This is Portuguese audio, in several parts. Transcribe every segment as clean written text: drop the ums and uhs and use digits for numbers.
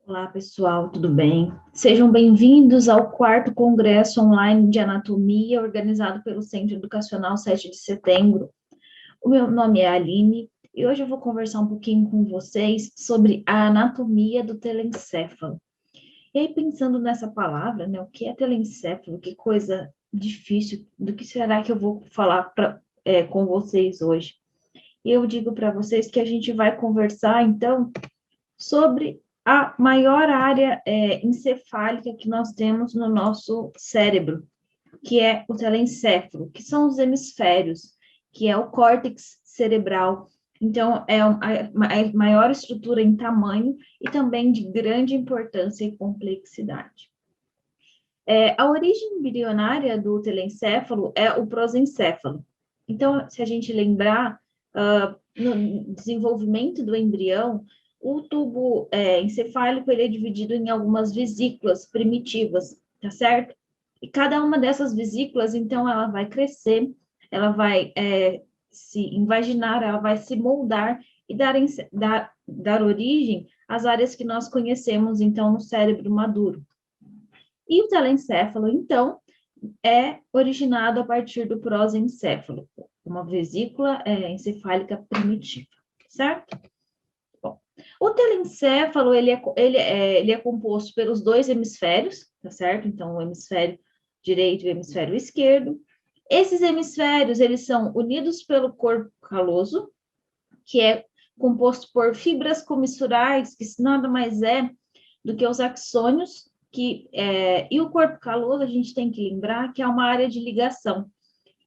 Olá, pessoal, tudo bem? Sejam bem-vindos ao quarto Congresso Online de Anatomia, organizado pelo Centro Educacional 7 de Setembro. O meu nome é Aline e hoje eu vou conversar um pouquinho com vocês sobre a anatomia do telencéfalo. E aí, pensando nessa palavra, né, o que é telencéfalo? Que coisa difícil, do que será que eu vou falar com vocês hoje? E eu digo para vocês que a gente vai conversar, então, sobre a maior área encefálica que nós temos no nosso cérebro, que é o telencéfalo, que são os hemisférios, que é o córtex cerebral. Então, é a maior estrutura em tamanho e também de grande importância e complexidade. A origem embrionária do telencéfalo é o prosencéfalo. Então, se a gente lembrar, no desenvolvimento do embrião, o tubo encefálico ele é dividido em algumas vesículas primitivas, tá certo? E cada uma dessas vesículas, então, ela vai crescer, ela vai se invaginar, ela vai se moldar e dar origem às áreas que nós conhecemos, então, no cérebro maduro. E o telencéfalo, então, é originado a partir do prosencéfalo, uma vesícula encefálica primitiva, certo? Bom, o telencéfalo, ele é composto pelos dois hemisférios, tá certo? Então, o hemisfério direito e o hemisfério esquerdo. Esses hemisférios, eles são unidos pelo corpo caloso, que é composto por fibras comissurais, que nada mais é do que os axônios, e o corpo caloso, a gente tem que lembrar que é uma área de ligação.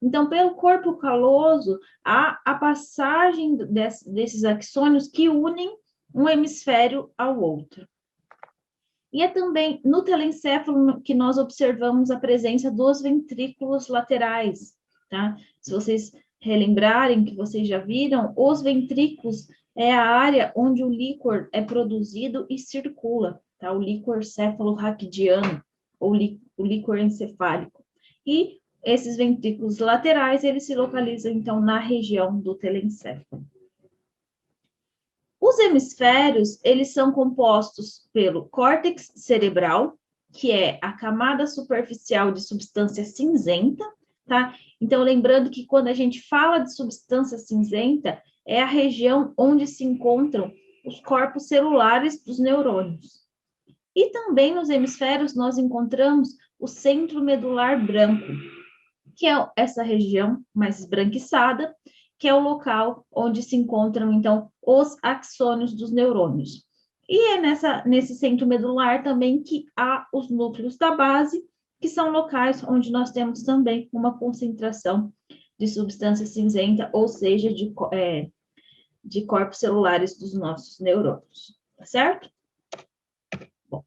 Então, pelo corpo caloso, há a passagem desses axônios que unem um hemisfério ao outro. E é também no telencéfalo que nós observamos a presença dos ventrículos laterais, tá? Se vocês relembrarem que vocês já viram, os ventrículos é a área onde o líquor é produzido e circula, tá? O líquor cefalorraquidiano, ou o líquor encefálico. E esses ventrículos laterais, eles se localizam, então, na região do telencéfalo. Os hemisférios, eles são compostos pelo córtex cerebral, que é a camada superficial de substância cinzenta, tá? Então, lembrando que quando a gente fala de substância cinzenta, é a região onde se encontram os corpos celulares dos neurônios. E também nos hemisférios nós encontramos o centro medular branco, que é essa região mais esbranquiçada, que é o local onde se encontram, então, os axônios dos neurônios. E é nesse centro medular também que há os núcleos da base, que são locais onde nós temos também uma concentração de substância cinzenta, ou seja, de corpos celulares dos nossos neurônios, tá certo? Bom,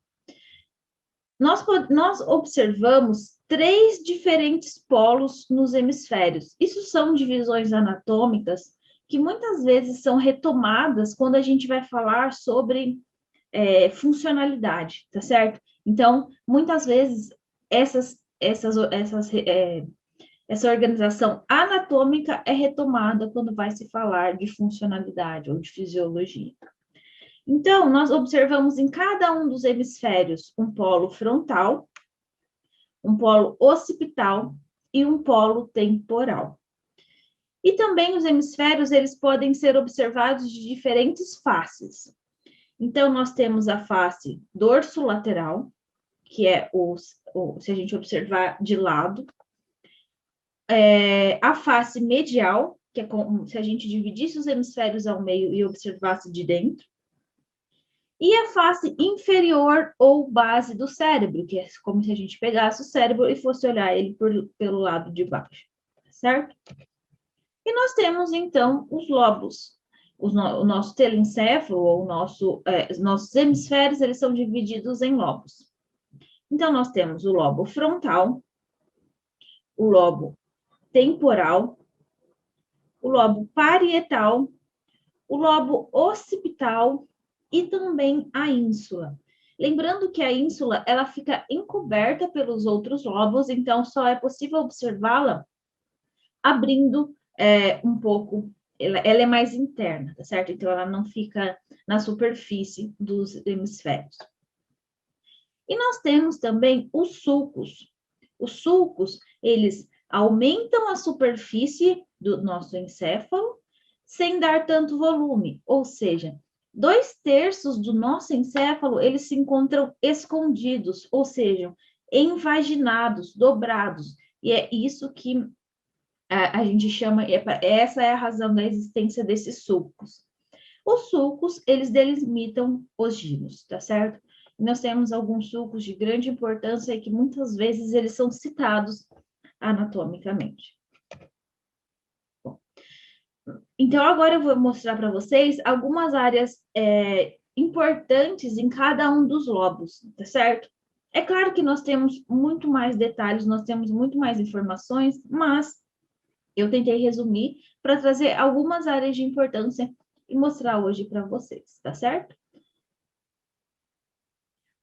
nós observamos três diferentes polos nos hemisférios. Isso são divisões anatômicas que muitas vezes são retomadas quando a gente vai falar sobre funcionalidade, tá certo? Então, muitas vezes, essa organização anatômica é retomada quando vai se falar de funcionalidade ou de fisiologia. Então, nós observamos em cada um dos hemisférios um polo frontal, um polo occipital e um polo temporal. E também os hemisférios, eles podem ser observados de diferentes faces. Então, nós temos a face dorsolateral, que é se a gente observar de lado, a face medial, que é como se a gente dividisse os hemisférios ao meio e observasse de dentro, e a face inferior ou base do cérebro, que é como se a gente pegasse o cérebro e fosse olhar ele pelo lado de baixo, certo? E nós temos, então, os lobos. O nosso telencéfalo, ou nossos hemisférios, eles são divididos em lobos. Então, nós temos o lobo frontal, o lobo temporal, o lobo parietal, o lobo occipital e também a ínsula. Lembrando que a ínsula, ela fica encoberta pelos outros lobos, então só é possível observá-la abrindo um pouco, ela é mais interna, tá certo? Então ela não fica na superfície dos hemisférios. E nós temos também os sulcos. Os sulcos, eles aumentam a superfície do nosso encéfalo sem dar tanto volume, ou seja, 2/3 do nosso encéfalo, eles se encontram escondidos, ou seja, invaginados, dobrados, e é isso que a gente chama, essa é a razão da existência desses sulcos. Os sulcos, eles delimitam os giros, tá certo? Nós temos alguns sulcos de grande importância e que muitas vezes eles são citados anatomicamente. Bom, então, agora eu vou mostrar para vocês algumas áreas importantes em cada um dos lobos, tá certo? É claro que nós temos muito mais detalhes, nós temos muito mais informações, mas eu tentei resumir para trazer algumas áreas de importância e mostrar hoje para vocês, tá certo?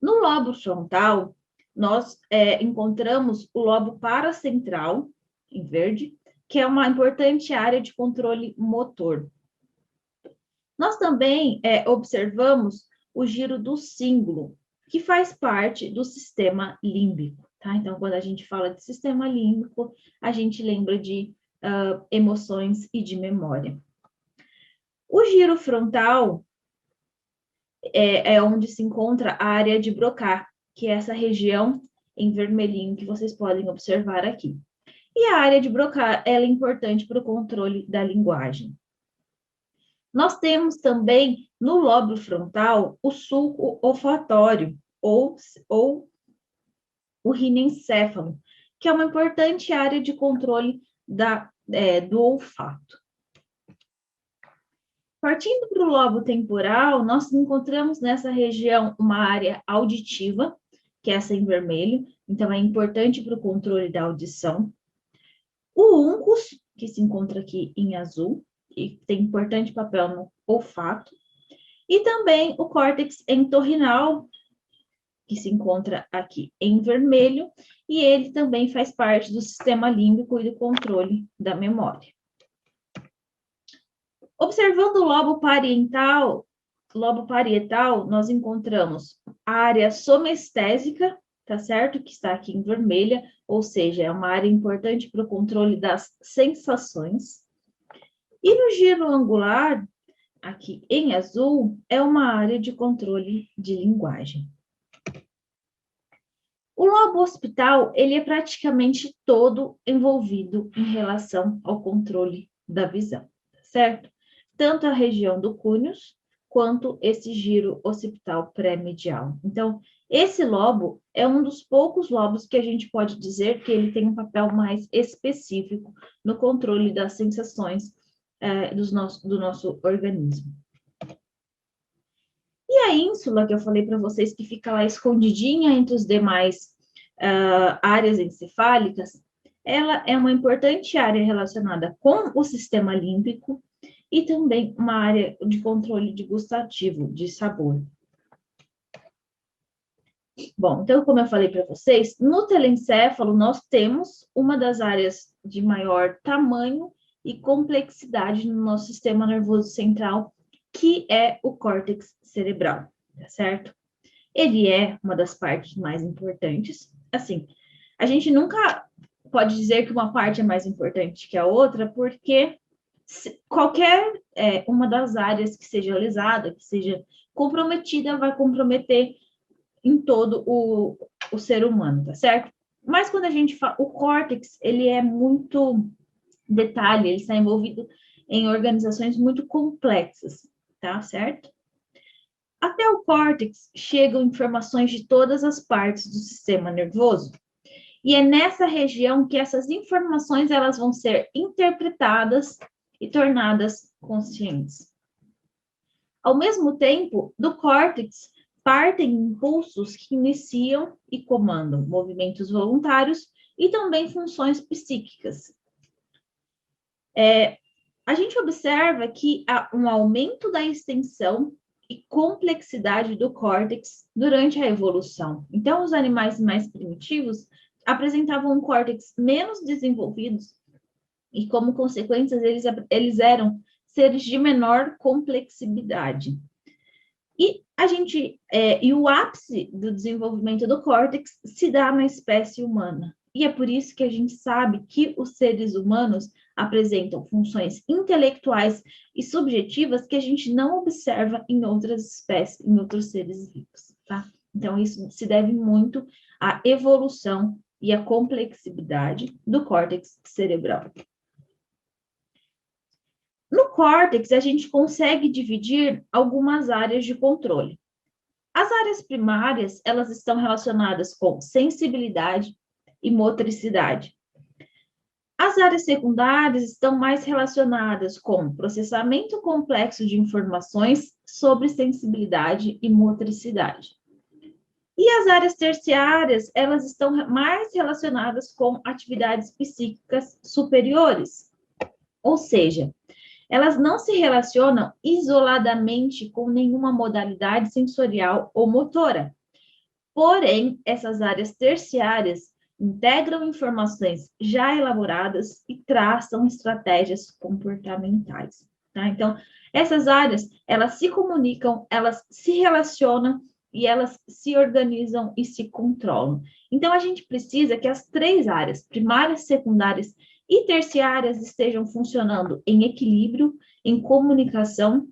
No lobo frontal, nós encontramos o lobo paracentral, em verde, que é uma importante área de controle motor. Nós também observamos o giro do cíngulo, que faz parte do sistema límbico, tá? Então, quando a gente fala de sistema límbico, a gente lembra de emoções e de memória. O giro frontal é onde se encontra a área de Broca, que é essa região em vermelhinho que vocês podem observar aqui. E a área de Broca, ela é importante para o controle da linguagem. Nós temos também no lóbulo frontal o sulco olfatório, ou o rinencéfalo, que é uma importante área de controle do olfato. Partindo para o lobo temporal, nós encontramos nessa região uma área auditiva, que é essa em vermelho, então é importante para o controle da audição. O uncus, que se encontra aqui em azul, e tem importante papel no olfato. E também o córtex entorrinal, que se encontra aqui em vermelho, e ele também faz parte do sistema límbico e do controle da memória. Observando o lobo parietal, nós encontramos a área somestésica, tá certo? Que está aqui em vermelha, ou seja, é uma área importante para o controle das sensações. E no giro angular, aqui em azul, é uma área de controle de linguagem. O lobo occipital, ele é praticamente todo envolvido em relação ao controle da visão, certo? Tanto a região do cúneus, quanto esse giro occipital pré-medial. Então, esse lobo é um dos poucos lobos que a gente pode dizer que ele tem um papel mais específico no controle das sensações do nosso organismo. E a ínsula, que eu falei para vocês, que fica lá escondidinha entre os demais áreas encefálicas, ela é uma importante área relacionada com o sistema límbico e também uma área de controle de gustativo, de sabor. Bom, então, como eu falei para vocês, no telencéfalo nós temos uma das áreas de maior tamanho e complexidade no nosso sistema nervoso central, que é o córtex cerebral, tá certo? Ele é uma das partes mais importantes. Assim, a gente nunca pode dizer que uma parte é mais importante que a outra, porque qualquer uma das áreas que seja lesada, que seja comprometida, vai comprometer em todo o ser humano, tá certo? Mas quando a gente fala, o córtex, ele é muito detalhe, ele está envolvido em organizações muito complexas, tá certo? Até o córtex chegam informações de todas as partes do sistema nervoso, e é nessa região que essas informações elas vão ser interpretadas e tornadas conscientes. Ao mesmo tempo, do córtex partem impulsos que iniciam e comandam movimentos voluntários e também funções psíquicas. A gente observa que há um aumento da extensão e complexidade do córtex durante a evolução. Então, os animais mais primitivos apresentavam um córtex menos desenvolvidos e, como consequência, eles eram seres de menor complexidade. E o ápice do desenvolvimento do córtex se dá na espécie humana. E é por isso que a gente sabe que os seres humanos apresentam funções intelectuais e subjetivas que a gente não observa em outras espécies, em outros seres vivos, tá? Então, isso se deve muito à evolução e à complexidade do córtex cerebral. No córtex, a gente consegue dividir algumas áreas de controle. As áreas primárias, elas estão relacionadas com sensibilidade e motricidade. As áreas secundárias estão mais relacionadas com processamento complexo de informações sobre sensibilidade e motricidade. E as áreas terciárias, elas estão mais relacionadas com atividades psíquicas superiores. Ou seja, elas não se relacionam isoladamente com nenhuma modalidade sensorial ou motora. Porém, essas áreas terciárias integram informações já elaboradas e traçam estratégias comportamentais, tá? Então, essas áreas, elas se comunicam, elas se relacionam e elas se organizam e se controlam. Então, a gente precisa que as três áreas, primárias, secundárias e terciárias, estejam funcionando em equilíbrio, em comunicação,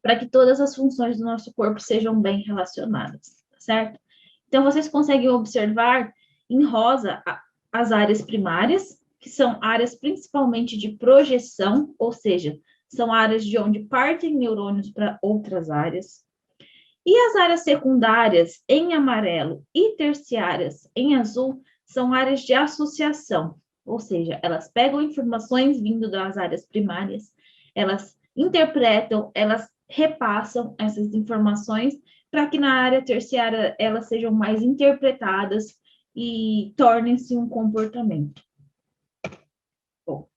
para que todas as funções do nosso corpo sejam bem relacionadas, certo? Então, vocês conseguem observar em rosa as áreas primárias, que são áreas principalmente de projeção, ou seja, são áreas de onde partem neurônios para outras áreas. E as áreas secundárias, em amarelo, e terciárias, em azul, são áreas de associação, ou seja, elas pegam informações vindo das áreas primárias, elas interpretam, elas repassam essas informações para que na área terciária elas sejam mais interpretadas e tornem-se um comportamento. Bom,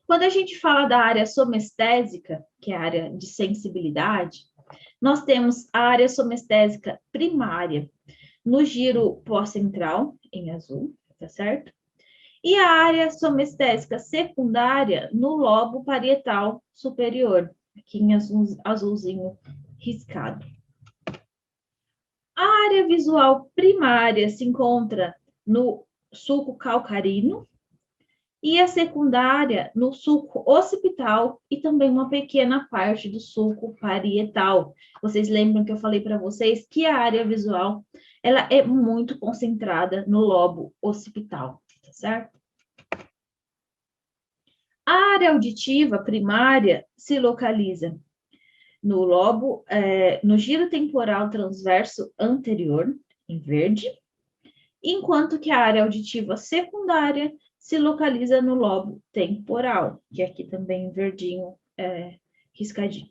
quando a gente fala da área somestésica, que é a área de sensibilidade, nós temos a área somestésica primária no giro pós-central, em azul, tá certo? E a área somestésica secundária no lobo parietal superior, aqui em azulzinho riscado. A área visual primária se encontra no sulco calcarino e a secundária no sulco occipital e também uma pequena parte do sulco parietal. Vocês lembram que eu falei para vocês que a área visual ela é muito concentrada no lobo occipital, tá certo? A área auditiva primária se localiza no lobo, no giro temporal transverso anterior, em verde, enquanto que a área auditiva secundária se localiza no lobo temporal, que aqui também em verdinho, riscadinho.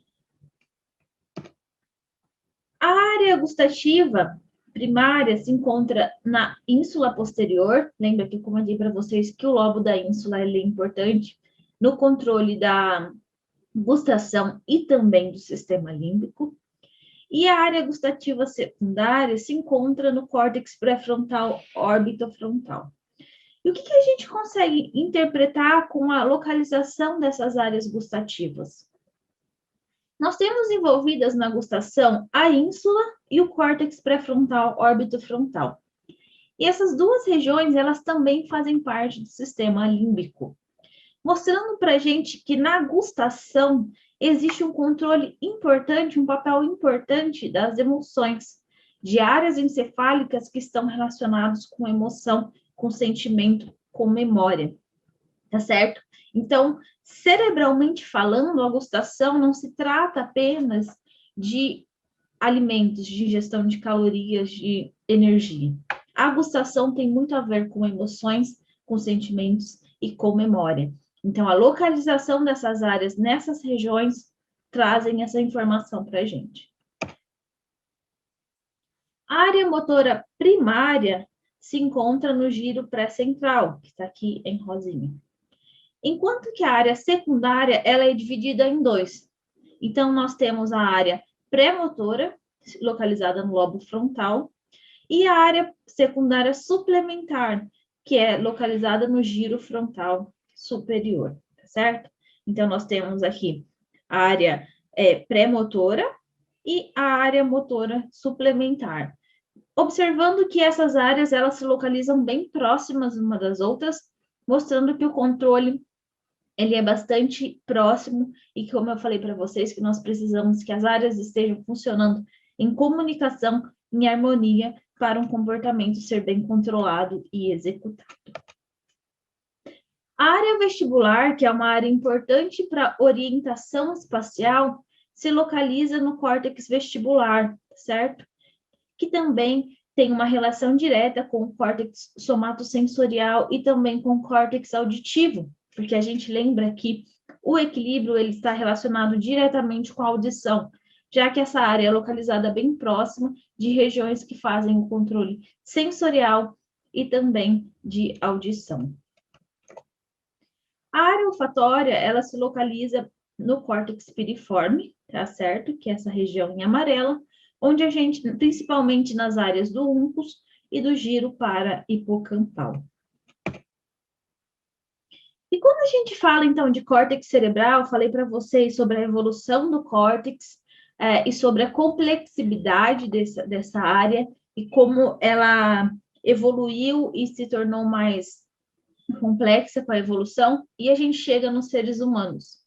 A área gustativa primária se encontra na ínsula posterior. Lembra que eu comentei para vocês que o lobo da ínsula é importante no controle da gustação e também do sistema límbico. E a área gustativa secundária se encontra no córtex pré-frontal orbitofrontal. E o que a gente consegue interpretar com a localização dessas áreas gustativas? Nós temos envolvidas na gustação a ínsula e o córtex pré-frontal orbitofrontal. E essas duas regiões, elas também fazem parte do sistema límbico, mostrando para a gente que na gustação existe um controle importante, um papel importante das emoções, de áreas encefálicas que estão relacionadas com emoção, com sentimento, com memória, tá certo? Então, cerebralmente falando, a gustação não se trata apenas de alimentos, de ingestão de calorias, de energia. A gustação tem muito a ver com emoções, com sentimentos e com memória. Então, a localização dessas áreas nessas regiões trazem essa informação para a gente. A área motora primária se encontra no giro pré-central, que está aqui em rosinha. Enquanto que a área secundária, ela é dividida em dois. Então, nós temos a área pré-motora, localizada no lobo frontal, e a área secundária suplementar, que é localizada no giro frontal superior, tá certo? Então, nós temos aqui a área pré-motora, e a área motora suplementar. Observando que essas áreas elas se localizam bem próximas uma das outras, mostrando que o controle ele é bastante próximo e como eu falei para vocês que nós precisamos que as áreas estejam funcionando em comunicação, em harmonia, para um comportamento ser bem controlado e executado. A área vestibular, que é uma área importante para orientação espacial, se localiza no córtex vestibular, certo? Que também tem uma relação direta com o córtex somatosensorial e também com o córtex auditivo, porque a gente lembra que o equilíbrio ele está relacionado diretamente com a audição, já que essa área é localizada bem próxima de regiões que fazem o controle sensorial e também de audição. A área olfatória, ela se localiza no córtex piriforme, tá certo? Que é essa região em amarela, onde a gente, principalmente nas áreas do uncus e do giro para-hipocampal. E quando a gente fala, então, de córtex cerebral, falei para vocês sobre a evolução do córtex e sobre a complexibilidade dessa área e como ela evoluiu e se tornou mais complexa com a evolução, e a gente chega nos seres humanos.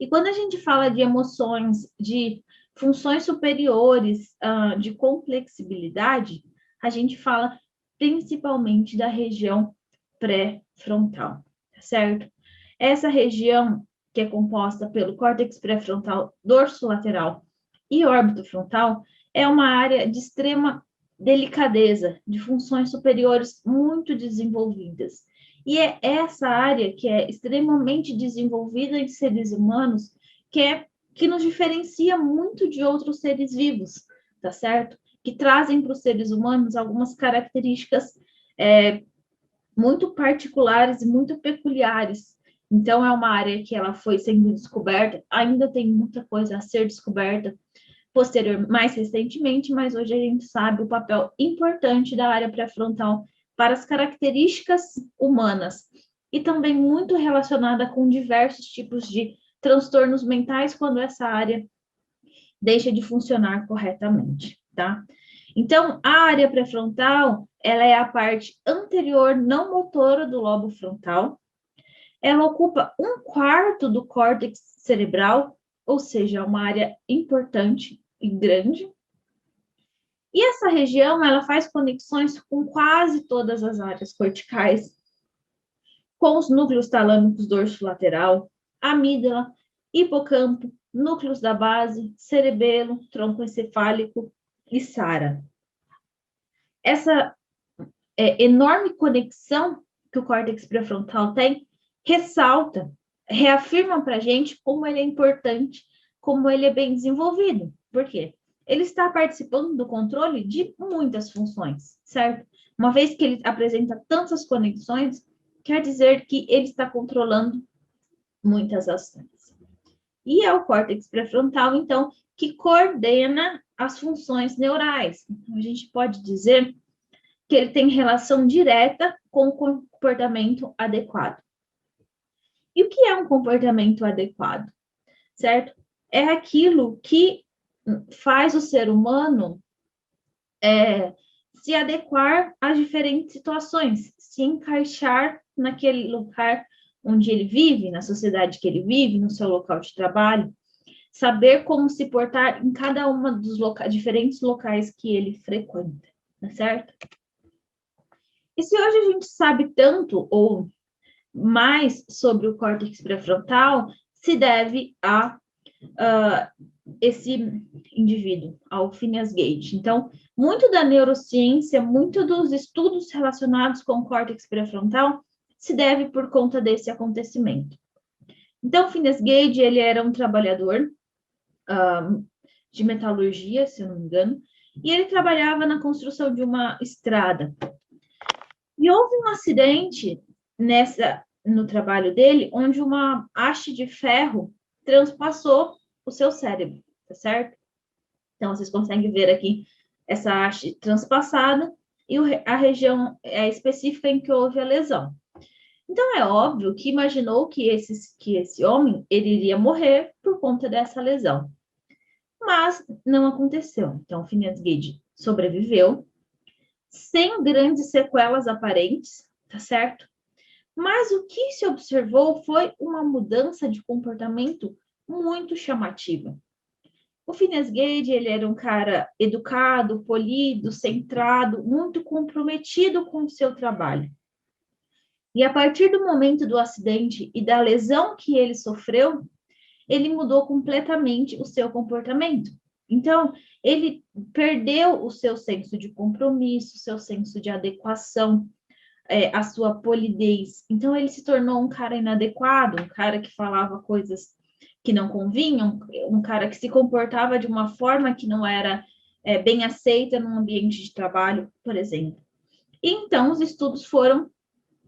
E quando a gente fala de emoções, de funções superiores, de complexibilidade, a gente fala principalmente da região pré-frontal, tá certo? Essa região, que é composta pelo córtex pré-frontal dorsolateral e órbito frontal, é uma área de extrema delicadeza, de funções superiores muito desenvolvidas. E é essa área que é extremamente desenvolvida em seres humanos que nos diferencia muito de outros seres vivos, tá certo? Que trazem para os seres humanos algumas características muito particulares e muito peculiares. Então, é uma área que ela foi sendo descoberta, ainda tem muita coisa a ser descoberta mais recentemente, mas hoje a gente sabe o papel importante da área pré-frontal para as características humanas e também muito relacionada com diversos tipos de transtornos mentais quando essa área deixa de funcionar corretamente, tá? Então, a área pré-frontal, ela é a parte anterior não motora do lobo frontal. Ela ocupa 1/4 do córtex cerebral, ou seja, uma área importante e grande. E essa região, ela faz conexões com quase todas as áreas corticais, com os núcleos talâmicos dorsolateral, amígdala, hipocampo, núcleos da base, cerebelo, tronco encefálico e SARA. Essa enorme conexão que o córtex pré-frontal tem ressalta, reafirma para a gente como ele é importante, como ele é bem desenvolvido. Por quê? Ele está participando do controle de muitas funções, certo? Uma vez que ele apresenta tantas conexões, quer dizer que ele está controlando muitas ações. E é o córtex pré-frontal, então, que coordena as funções neurais. Então, a gente pode dizer que ele tem relação direta com o comportamento adequado. E o que é um comportamento adequado? Certo? É aquilo que faz o ser humano se adequar às diferentes situações, se encaixar naquele lugar onde ele vive, na sociedade que ele vive, no seu local de trabalho, saber como se portar em cada uma dos diferentes locais que ele frequenta, tá certo? E se hoje a gente sabe tanto ou mais sobre o córtex pré-frontal, se deve a esse indivíduo, ao Phineas Gage. Então, muito da neurociência, muito dos estudos relacionados com o córtex pré-frontal se deve por conta desse acontecimento. Então, Phineas Gage, ele era um trabalhador de metalurgia, se eu não me engano, e ele trabalhava na construção de uma estrada. E houve um acidente no trabalho dele, onde uma haste de ferro transpassou o seu cérebro, tá certo? Então, vocês conseguem ver aqui essa haste transpassada e a região específica em que houve a lesão. Então, é óbvio que imaginou que esse homem ele iria morrer por conta dessa lesão. mas não aconteceu. Então, Phineas Gage sobreviveu, sem grandes sequelas aparentes, tá certo? Mas o que se observou foi uma mudança de comportamento muito chamativa. O Phineas Gage, ele era um cara educado, polido, centrado, muito comprometido com o seu trabalho. E a partir do momento do acidente e da lesão que ele sofreu, ele mudou completamente o seu comportamento. Então, ele perdeu o seu senso de compromisso, o seu senso de adequação, a sua polidez. Então, ele se tornou um cara inadequado, um cara que falava coisas que não convinham, um cara que se comportava de uma forma que não era bem aceita num ambiente de trabalho, por exemplo. E então, os estudos foram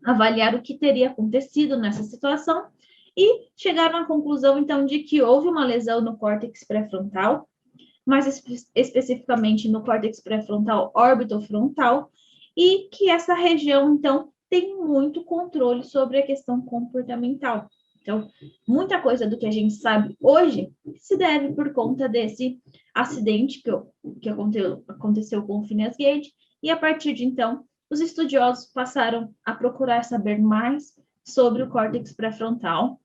avaliar o que teria acontecido nessa situação e chegaram à conclusão, então, de que houve uma lesão no córtex pré-frontal, mais especificamente no córtex pré-frontal orbitofrontal, e que essa região, então, tem muito controle sobre a questão comportamental. Então, muita coisa do que a gente sabe hoje se deve por conta desse acidente que aconteceu com o Phineas Gage, e a partir de então, os estudiosos passaram a procurar saber mais sobre o córtex pré-frontal,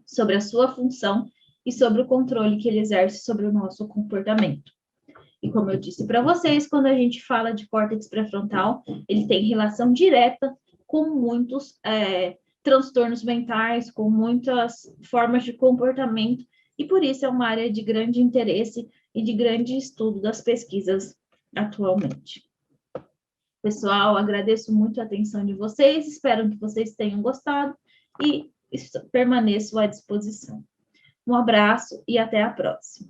sobre a sua função e sobre o controle que ele exerce sobre o nosso comportamento. E como eu disse para vocês, quando a gente fala de córtex pré-frontal, ele tem relação direta com muitos transtornos mentais, com muitas formas de comportamento, e por isso é uma área de grande interesse e de grande estudo das pesquisas atualmente. Pessoal, agradeço muito a atenção de vocês, espero que vocês tenham gostado e permaneço à disposição. Um abraço e até a próxima.